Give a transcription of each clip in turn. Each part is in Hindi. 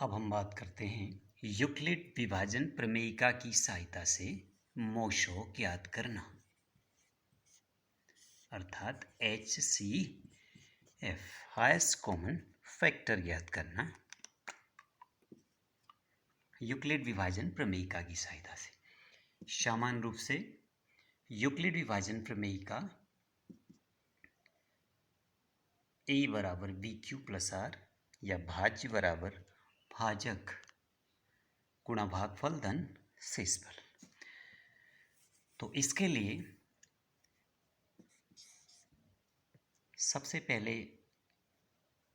अब हम बात करते हैं यूक्लिड विभाजन प्रमेयिका की सहायता से मोशो ज्ञात करना, अर्थात HCF हाईएस्ट कॉमन फैक्टर ज्ञात करना यूक्लिड विभाजन प्रमेयिका की सहायता से। सामान्य रूप से यूक्लिड विभाजन प्रमेयिका A बराबर BQ प्लस R या भाज्य बराबर भाजक गुणा भागफल धन शेषफल। तो इसके लिए सबसे पहले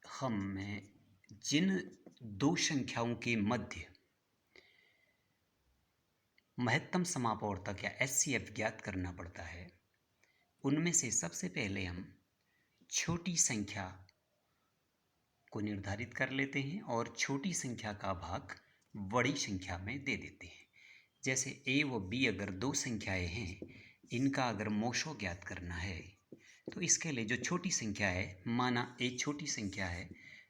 हमें जिन दो संख्याओं के मध्य महत्तम समापवर्तक या HCF ज्ञात करना पड़ता है, उनमें से सबसे पहले हम छोटी संख्या को निर्धारित कर लेते हैं और छोटी संख्या का भाग बड़ी संख्या में दे देते हैं। जैसे A व B अगर दो संख्याएं हैं, इनका अगर मोशो ज्ञात करना है तो इसके लिए जो छोटी संख्या है, माना A छोटी संख्या है,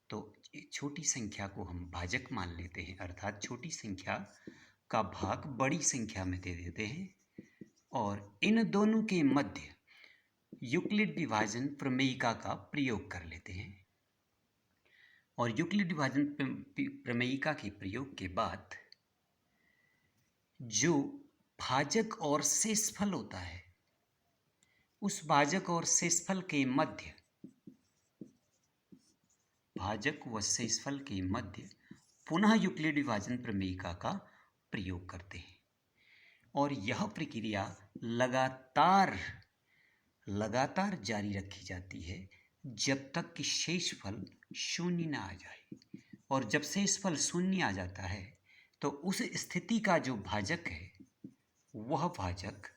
तो छोटी संख्या को हम भाजक मान लेते हैं, अर्थात छोटी संख्या का भाग बड़ी संख्या में दे देते हैं और इन दोनों के मध्य यूक्लिड विभाजन प्रमेयिका का प्रयोग कर लेते हैं। और यूक्लिड विभाजन प्रमेयिका के प्रयोग के बाद जो भाजक और शेषफल होता है, उस भाजक और शेषफल के मध्य, भाजक व शेषफल के मध्य पुनः यूक्लिड विभाजन प्रमेयिका का प्रयोग करते हैं। और यह प्रक्रिया लगातार जारी रखी जाती है जब तक कि शेषफल शून्य ना आ जाए। और जब शेषफल शून्य आ जाता है तो उस स्थिति का जो भाजक है वह भाजक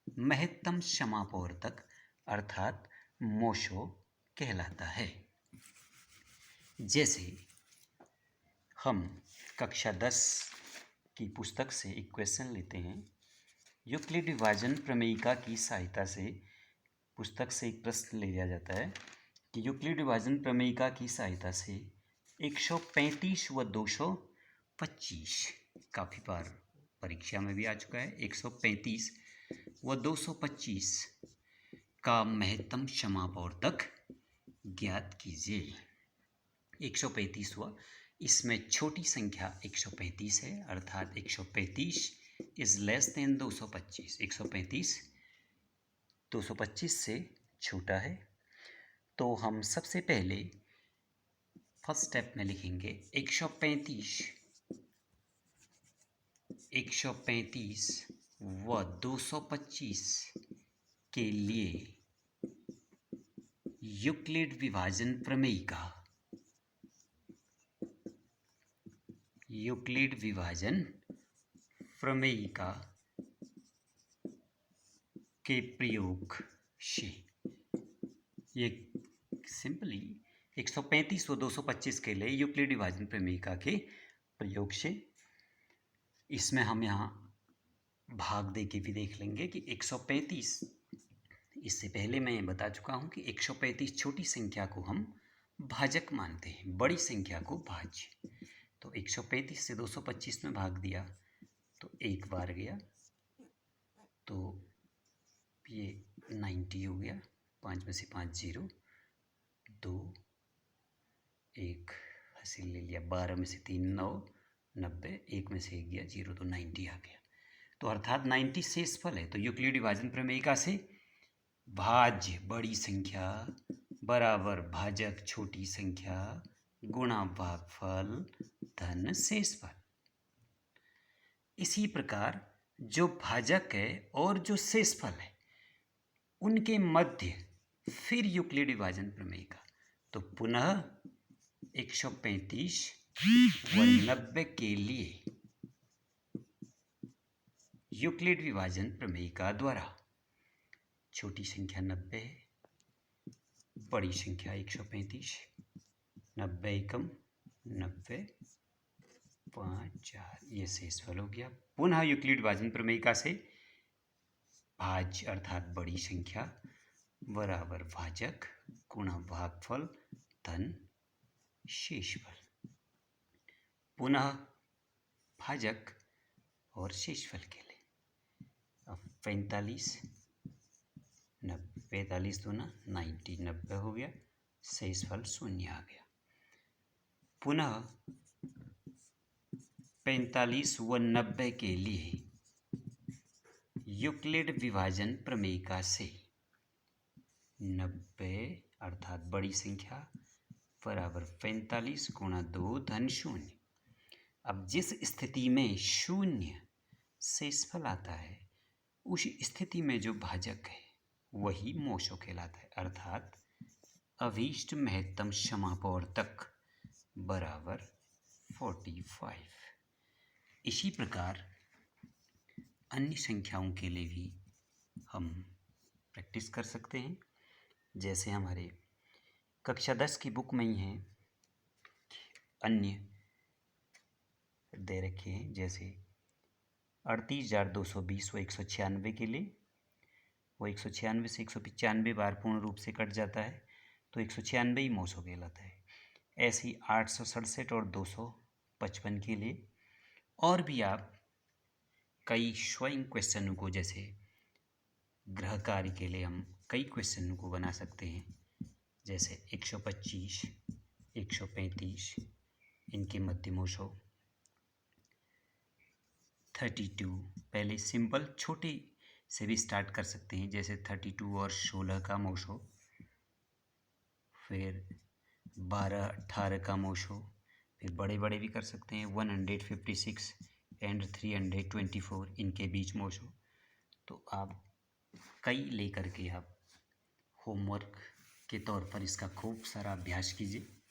महत्तम समापवर्तक अर्थात मोशो कहलाता है। जैसे हम कक्षा 10 की पुस्तक से एक क्वेश्चन लेते हैं। यूक्लिड विभाजन प्रमेयिका की सहायता से पुस्तक से एक प्रश्न ले लिया जाता है कि यूक्लिड विभाजन प्रमेयिका की सहायता से 135 व 225, काफ़ी बार परीक्षा में भी आ चुका है, 135 व 225 का महत्तम समापवर्तक ज्ञात कीजिए। 135 व इसमें छोटी संख्या 135 है, अर्थात 135 इज लेस देन 225। 135 225 से छोटा है, तो हम सबसे पहले फर्स्ट स्टेप में लिखेंगे 135 व 225 के लिए यूक्लिड विभाजन प्रमेयिका के प्रयोग से, ये सिंपली 135 व 225 के लिए यूक्लिड विभाजन प्रमेयिका के प्रयोग से, इसमें हम यहाँ भाग दे के भी देख लेंगे कि 135, इससे पहले मैं बता चुका हूँ कि 135 छोटी संख्या को हम भाजक मानते हैं, बड़ी संख्या को भाज्य। तो 135 से 225 में भाग दिया तो एक बार गया, तो ये 90 हो गया, 5 में से 5 0, 2 1 हासिल ले लिया, 12 में से 3 9, 90, 1 में से 1 गया 0, तो 90 आ गया। तो अर्थात 90 शेषफल है। तो यूक्लिड विभाजन प्रमेयिका से भाज्य बड़ी संख्या बराबर भाजक छोटी संख्या गुणा भागफल धन शेषफल। इसी प्रकार जो भाजक है और जो शेषफल है उनके मध्य फिर यूक्लिड विभाजन प्रमेयिका, तो पुनः 135 व 90 के लिए यूक्लिड विभाजन प्रमेयिका द्वारा छोटी संख्या 90 है, बड़ी संख्या 135, 90 एकम 90, 5 4, ये शेषफल हो गया। पुनः यूक्लिड विभाजन प्रमेयिका से भाज्य अर्थात बड़ी संख्या बराबर भाजक गुणा भागफल धन शेषफल। पुनः भाजक और शेषफल के लिए। अब 45 45 दूना 90 90 हो गया, शेषफल 0 आ गया। पुनः 45 व 90 के लिए यूक्लिड विभाजन प्रमेय से 90 अर्थात बड़ी संख्या बराबर 45 गुणा 2 धन 0। अब जिस स्थिति में 0 शेषफल आता है उस स्थिति में जो भाजक है वही मोशो कहलाता है, अर्थात अभीष्ट महत्तम समापवर्तक बराबर 45। इसी प्रकार अन्य संख्याओं के लिए भी हम प्रैक्टिस कर सकते हैं। जैसे हमारे कक्षा 10 की बुक में ही हैं अन्य दे रखे हैं, जैसे 38,220 वो 196 के लिए, वो 196 से 195 बार पूर्ण रूप से कट जाता है तो 196 ही मोशो कहलाता है। ऐसे ही 867 और 255 के लिए। और भी आप कई स्वयं क्वेश्चनों को, जैसे गृह कार्य के लिए हम कई क्वेश्चनों को बना सकते हैं, जैसे 125, 135 इनके मध्य मोशो, 32 पहले सिंपल छोटे से भी स्टार्ट कर सकते हैं, जैसे 32 और 16 का मोशो, फिर 12 18 का मोशो, फिर बड़े बड़े भी कर सकते हैं 156 एंड 324 इनके बीच मोशो। तो आप कई लेकर के आप होमवर्क के तौर पर इसका खूब सारा अभ्यास कीजिए।